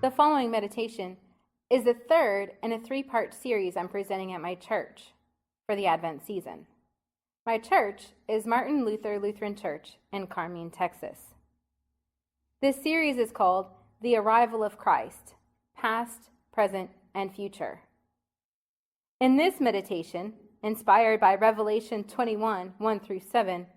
The following meditation is the third in a three-part series I'm presenting at my church for the Advent season. My church is Martin Luther Lutheran Church in Carmine, Texas. This series is called The Arrival of Christ, Past, Present, and Future. In this meditation, inspired by Revelation 21, 1 through 7,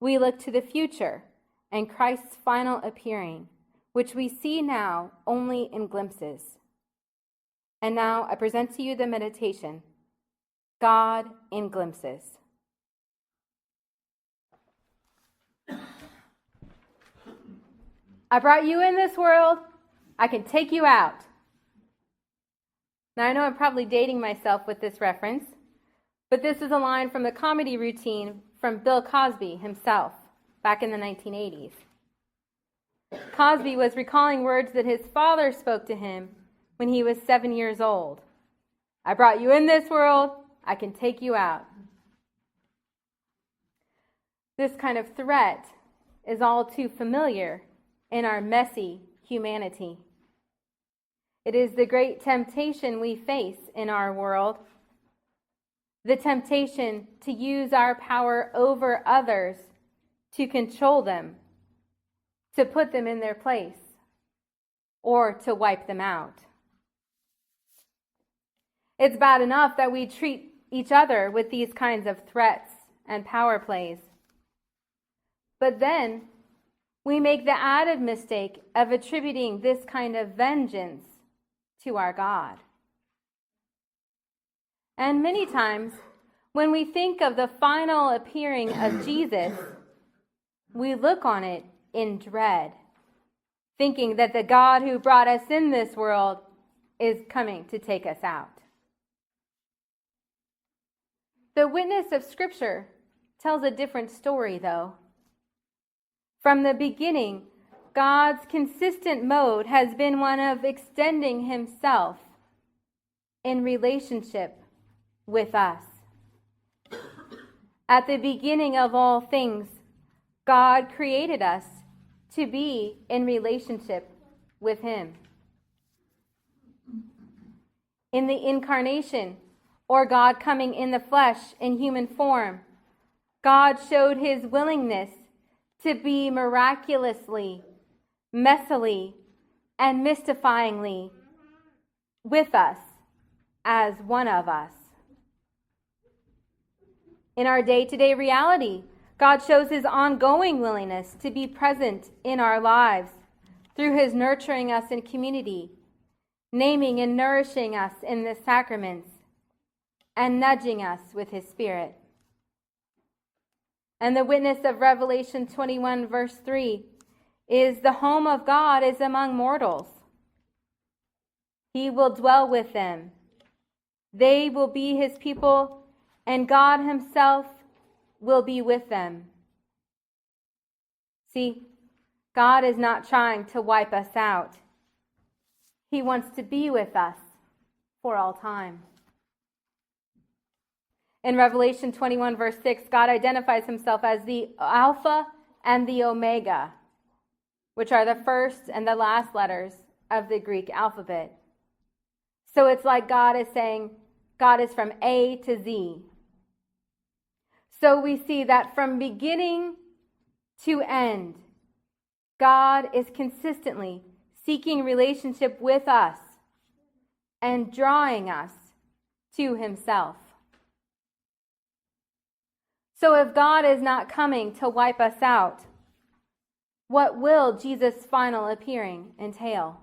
we look to the future and Christ's final appearing, which we see now only in glimpses. And now I present to you the meditation, God in Glimpses. I brought you in this world, I can take you out. Now I know I'm probably dating myself with this reference, but this is a line from the comedy routine from Bill Cosby himself back in the 1980s. Cosby was recalling words that his father spoke to him when he was 7 years old. I brought you in this world, I can take you out. This kind of threat is all too familiar in our messy humanity. It is the great temptation we face in our world, the temptation to use our power over others to control them, to put them in their place, or to wipe them out. It's bad enough that we treat each other with these kinds of threats and power plays. But then we make the added mistake of attributing this kind of vengeance to our God. And many times, when we think of the final appearing of Jesus, we look on it in dread, thinking that the God who brought us in this world is coming to take us out. The witness of Scripture tells a different story, though. From the beginning, God's consistent mode has been one of extending himself in relationship with us. At the beginning of all things, God created us to be in relationship with him. In the incarnation, or God coming in the flesh in human form, God showed his willingness to be miraculously, messily, and mystifyingly with us as one of us. In our day-to-day reality, God shows his ongoing willingness to be present in our lives through his nurturing us in community, naming and nourishing us in the sacraments, and nudging us with his Spirit. And the witness of Revelation 21, verse 3, is the home of God is among mortals. He will dwell with them. They will be his people, and God himself will be with them. See, God is not trying to wipe us out. He wants to be with us for all time. In Revelation 21, verse 6, God identifies himself as the Alpha and the Omega, which are the first and the last letters of the Greek alphabet. So it's like God is saying, God is from A to Z. So we see that from beginning to end, God is consistently seeking relationship with us and drawing us to himself. So if God is not coming to wipe us out, what will Jesus' final appearing entail?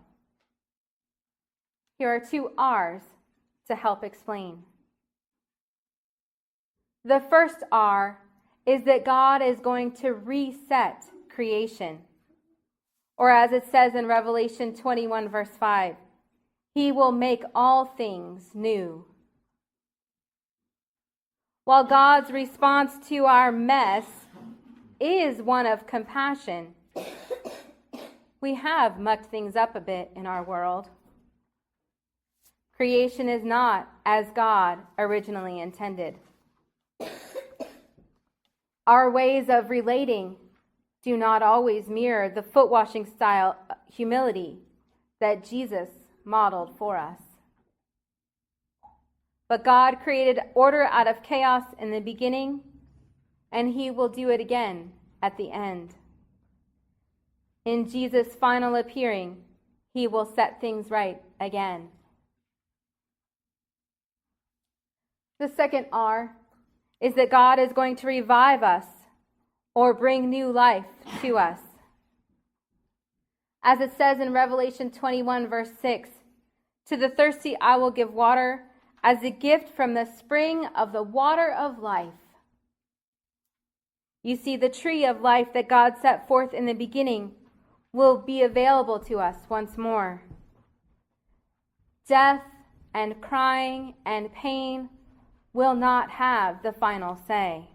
Here are two R's to help explain. The first R is that God is going to reset creation. Or as it says in Revelation 21, verse 5, he will make all things new. While God's response to our mess is one of compassion, we have mucked things up a bit in our world. Creation is not as God originally intended. Our ways of relating do not always mirror the foot-washing style humility that Jesus modeled for us. But God created order out of chaos in the beginning, and he will do it again at the end. In Jesus' final appearing, he will set things right again. The second R is that God is going to revive us or bring new life to us. As it says in Revelation 21, verse 6, "To the thirsty I will give water as a gift from the spring of the water of life." You see, the tree of life that God set forth in the beginning will be available to us once more. Death and crying and pain will not have the final say.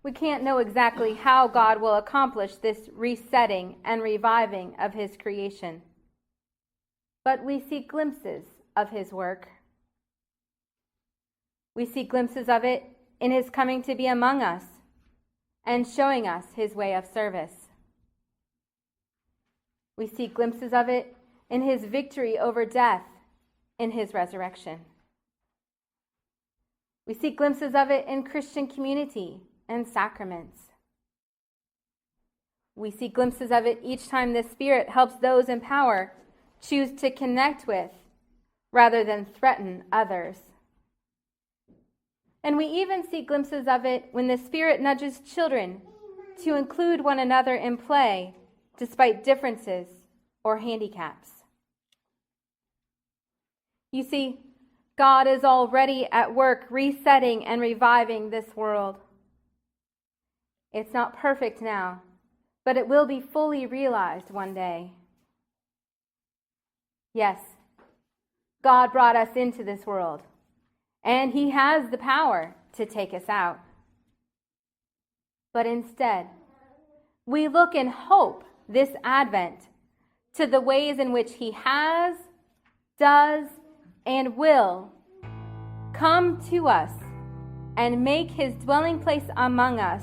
We can't know exactly how God will accomplish this resetting and reviving of his creation, but we see glimpses of his work. We see glimpses of it in his coming to be among us and showing us his way of service. We see glimpses of it in his victory over death in his resurrection. We see glimpses of it in Christian community and sacraments. We see glimpses of it each time the Spirit helps those in power choose to connect with rather than threaten others. And we even see glimpses of it when the Spirit nudges children to include one another in play despite differences or handicaps. You see, God is already at work resetting and reviving this world. It's not perfect now, but it will be fully realized one day. Yes, God brought us into this world, and he has the power to take us out. But instead, we look in hope this Advent to the ways in which he has, does, and will come to us and make his dwelling place among us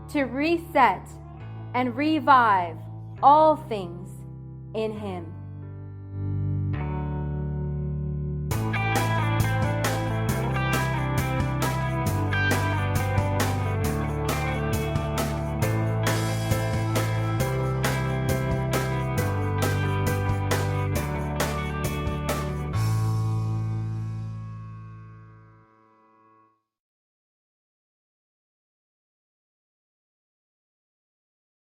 to reset and revive all things in him.